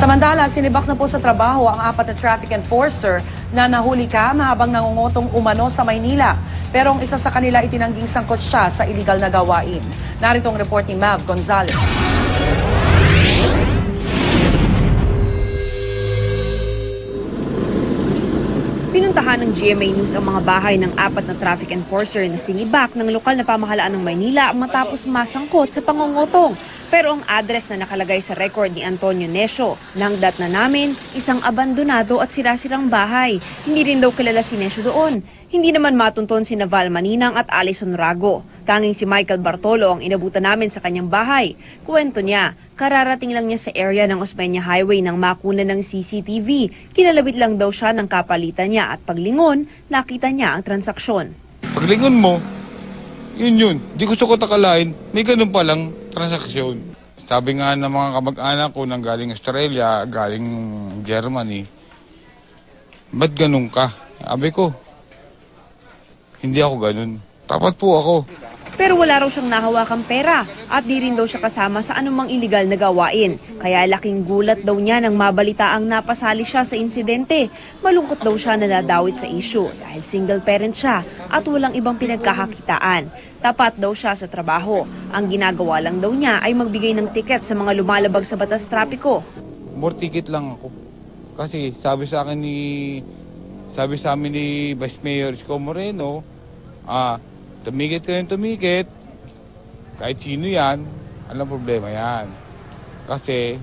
Samantala, sinibak na po sa trabaho ang 4 na traffic enforcer na nahuli habang nangungutong umano sa Maynila. Pero ang isa sa kanila itinangging sangkot siya sa iligal na gawain. Narito ang report ni Mav Gonzalez. Pinuntahan ng GMA News ang mga bahay ng 4 na traffic enforcer na sinibak ng lokal na pamahalaan ng Maynila matapos masangkot sa pangungutong. Pero ang address na nakalagay sa record ni Antonio Nesio, nangdat na namin isang abandonado at sirasirang bahay. Hindi rin daw kilala si Nesio doon. Hindi naman matunton si Val Maninang at Alison Rago. Tanging si Michael Bartolo ang inabutan namin sa kanyang bahay. Kwento niya, kararating lang niya sa area ng Osmeña Highway nang makuna ng CCTV. Kinalabit lang daw siya ng kapalitan niya at paglingon, nakita niya ang transaksyon. Paglingon mo, yun. Di ko sukot akalain, may ganun palang transaksyon. Sabi nga ng mga kamag-anak ko nang galing Australia, galing Germany, ba't ganun ka? Sabi ko, hindi ako ganun. Tapat po ako. Pero wala raw siyang nahawakang pera at di rin daw siya kasama sa anumang iligal na gawain. Kaya laking gulat daw niya nang mabalitaang napasali siya sa insidente. Malungkot daw siya na nadawit sa issue dahil single parent siya at walang ibang pinagkakakitaan. Tapat daw siya sa trabaho. Ang ginagawa lang daw niya ay magbigay ng tiket sa mga lumalabag sa batas trapiko. More ticket lang ako. Kasi sabi sa amin ni Vice Mayor Isko Moreno, tumikit kayong tumikit, kahit sino yan, alam problema yan. Kasi,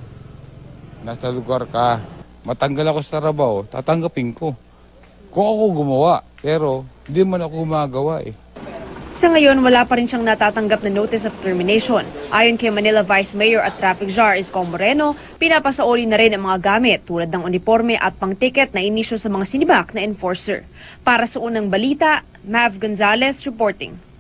nasa lugar ka, matanggal ako sa trabaho, tatanggapin ko. Kung ako gumawa, pero hindi man ako gumagawa eh. Sa ngayon, wala pa rin siyang natatanggap na notice of termination. Ayon kay Manila Vice Mayor at Traffic Czar Isko Moreno, pinapasauli na rin ang mga gamit tulad ng uniforme at pang-ticket na inisyo sa mga sinibak na enforcer. Para sa unang balita, Mav Gonzalez reporting.